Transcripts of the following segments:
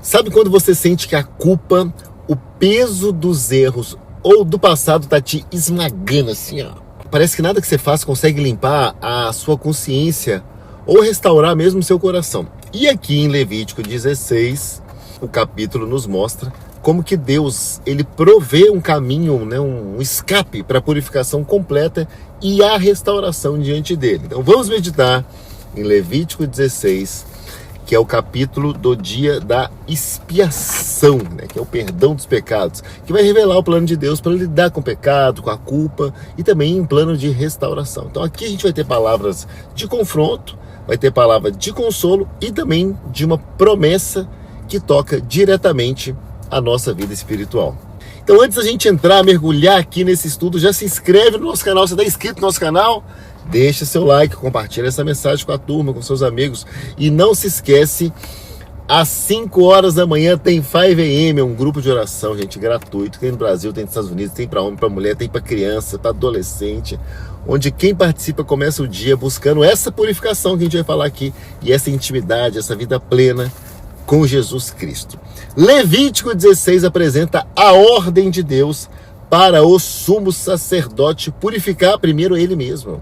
Sabe quando você sente que a culpa, o peso dos erros ou do passado tá te esmagando assim, ó? Parece que nada que você faz consegue limpar a sua consciência ou restaurar mesmo o seu coração. E aqui em Levítico 16, o capítulo nos mostra como que Deus, ele provê um caminho, né, um escape para a purificação completa e a restauração diante dele. Então vamos meditar em Levítico 16, que é o capítulo do dia da expiação, né, que é o perdão dos pecados, que vai revelar o plano de Deus para lidar com o pecado, com a culpa e também um plano de restauração. Então aqui a gente vai ter palavras de confronto, vai ter palavra de consolo e também de uma promessa que toca diretamente a nossa vida espiritual. Então antes da gente entrar, mergulhar aqui nesse estudo, já se inscreve no nosso canal. Você está inscrito no nosso canal? Deixa seu like, compartilha essa mensagem com a turma, com seus amigos. E não se esquece, às 5 horas da manhã tem 5am, é um grupo de oração, gente, gratuito. Tem no Brasil, tem nos Estados Unidos, tem para homem, para mulher, tem para criança, para adolescente. Onde quem participa começa o dia buscando essa purificação que a gente vai falar aqui. E essa intimidade, essa vida plena com Jesus Cristo. Levítico 16 apresenta a ordem de Deus para o sumo sacerdote purificar primeiro ele mesmo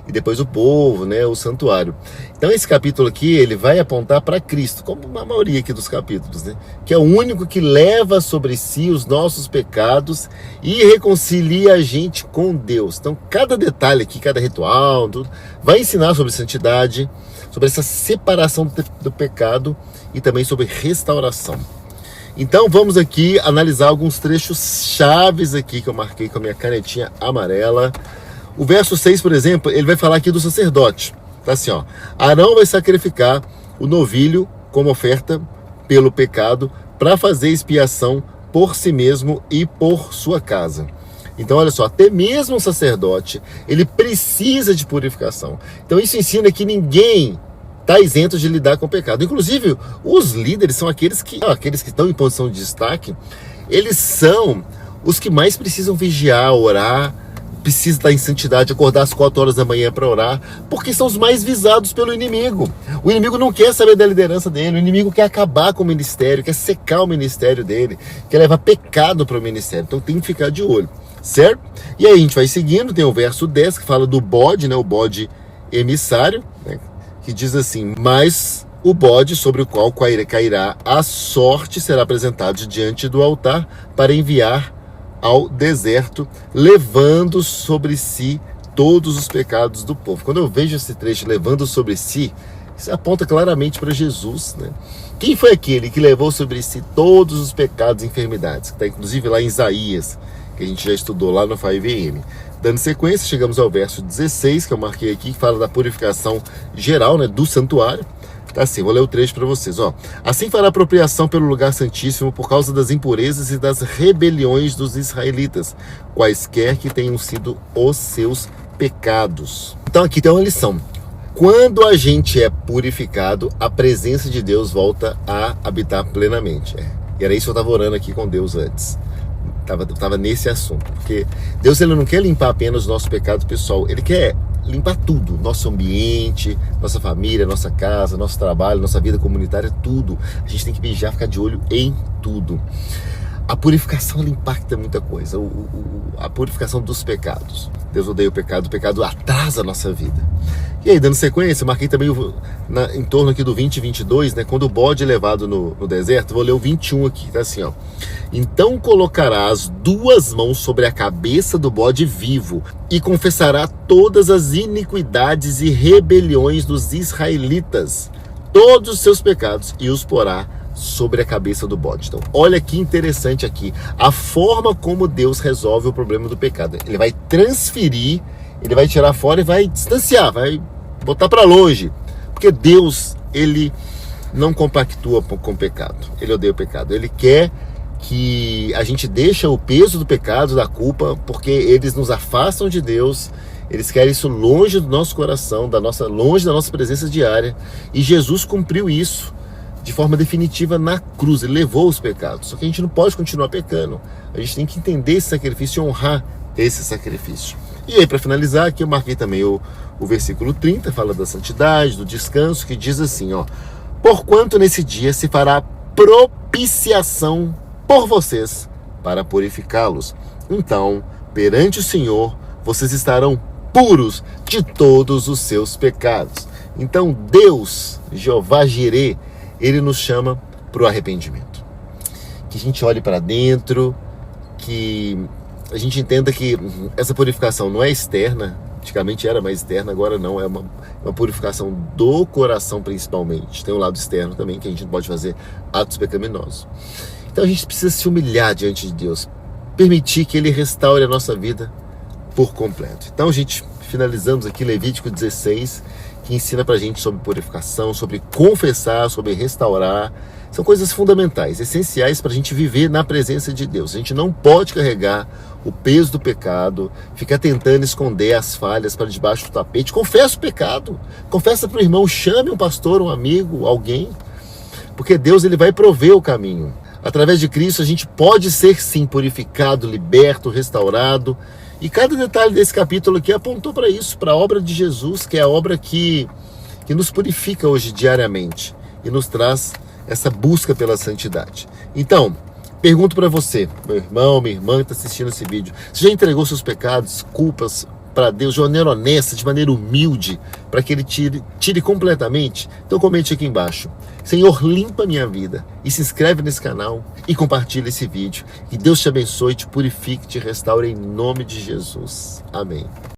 e depois o povo, né, o santuário. Então esse capítulo aqui, ele vai apontar para Cristo, como a maioria aqui dos capítulos, né, que é o único que leva sobre si os nossos pecados e reconcilia a gente com Deus. Então cada detalhe aqui, cada ritual, tudo, vai ensinar sobre santidade, sobre essa separação do pecado e também sobre restauração. Então vamos aqui analisar alguns trechos chaves aqui que eu marquei com a minha canetinha amarela. O verso 6, por exemplo, ele vai falar aqui do sacerdote. Tá assim, ó. Arão vai sacrificar o novilho como oferta pelo pecado para fazer expiação por si mesmo e por sua casa. Então olha só, até mesmo o sacerdote, ele precisa de purificação. Então isso ensina que ninguém está isento de lidar com o pecado. Inclusive, os líderes são aqueles que estão em posição de destaque, eles são os que mais precisam vigiar, orar, precisam estar em santidade, acordar às 4 horas da manhã para orar, porque são os mais visados pelo inimigo. O inimigo não quer saber da liderança dele, o inimigo quer acabar com o ministério, quer secar o ministério dele, quer levar pecado para o ministério. Então tem que ficar de olho, certo? E aí a gente vai seguindo, tem o verso 10 que fala do bode, né, o bode emissário, né, que diz assim: mas o bode sobre o qual cairá a sorte será apresentado diante do altar para enviar ao deserto, levando sobre si todos os pecados do povo. Quando eu vejo esse trecho, levando sobre si, isso aponta claramente para Jesus, né? Quem foi aquele que levou sobre si todos os pecados e enfermidades? Que está inclusive lá em Isaías, que a gente já estudou lá no 5am. Dando sequência, chegamos ao verso 16, que eu marquei aqui, que fala da purificação geral, né, do santuário. Tá assim, vou ler o trecho para vocês, ó. Assim fará apropriação pelo lugar santíssimo por causa das impurezas e das rebeliões dos israelitas, quaisquer que tenham sido os seus pecados. Então aqui tem uma lição. Quando a gente é purificado, a presença de Deus volta a habitar plenamente. E era isso que eu estava orando aqui com Deus antes. Tava nesse assunto, porque Deus, ele não quer limpar apenas o nosso pecado pessoal, ele quer limpar tudo, nosso ambiente, nossa família, nossa casa, nosso trabalho, nossa vida comunitária, tudo. A gente tem que vigiar, ficar de olho em tudo. A purificação, ela impacta muita coisa, a purificação dos pecados. Deus odeia o pecado atrasa a nossa vida. E aí, dando sequência, eu marquei também em torno aqui do 20 e 22, né, quando o bode é levado no deserto. Vou ler o 21 aqui, tá assim, ó. Então colocará as 2 mãos sobre a cabeça do bode vivo e confessará todas as iniquidades e rebeliões dos israelitas, todos os seus pecados, e os porá sobre a cabeça do bode. Então, olha que interessante aqui, a forma como Deus resolve o problema do pecado. Ele vai transferir, ele vai tirar fora e vai distanciar, vai botar para longe, porque Deus, ele não compactua com o pecado, ele odeia o pecado, ele quer que a gente deixe o peso do pecado, da culpa, porque eles nos afastam de Deus, eles querem isso longe do nosso coração, longe da nossa presença diária, e Jesus cumpriu isso de forma definitiva na cruz, ele levou os pecados. Só que a gente não pode continuar pecando, a gente tem que entender esse sacrifício e honrar esse sacrifício. E aí, para finalizar, aqui eu marquei também o versículo 30, fala da santidade, do descanso, que diz assim, ó: porquanto nesse dia se fará propiciação por vocês para purificá-los. Então, perante o Senhor, vocês estarão puros de todos os seus pecados. Então, Deus, Jeová Jireh, Ele nos chama para o arrependimento. Que a gente olhe para dentro, que a gente entenda que essa purificação não é externa. Antigamente era mais externa, agora não. É uma purificação do coração principalmente. Tem um lado externo também, que a gente não pode fazer atos pecaminosos. Então a gente precisa se humilhar diante de Deus, permitir que Ele restaure a nossa vida por completo. Então, gente, finalizamos aqui Levítico 16, que ensina pra gente sobre purificação, sobre confessar, sobre restaurar. São coisas fundamentais, essenciais para a gente viver na presença de Deus. A gente não pode carregar o peso do pecado, ficar tentando esconder as falhas para debaixo do tapete. Confessa o pecado, confessa para o irmão, chame um pastor, um amigo, alguém, porque Deus, Ele vai prover o caminho. Através de Cristo a gente pode ser sim purificado, liberto, restaurado. E cada detalhe desse capítulo aqui apontou para isso, para a obra de Jesus, que é a obra que nos purifica hoje diariamente e nos traz essa busca pela santidade. Então, pergunto para você, meu irmão, minha irmã que está assistindo esse vídeo, você já entregou seus pecados, culpas para Deus de maneira honesta, de maneira humilde, para que Ele tire completamente? Então comente aqui embaixo: Senhor, limpa minha vida. E se inscreve nesse canal e compartilha esse vídeo. Que Deus te abençoe, te purifique, te restaure em nome de Jesus. Amém.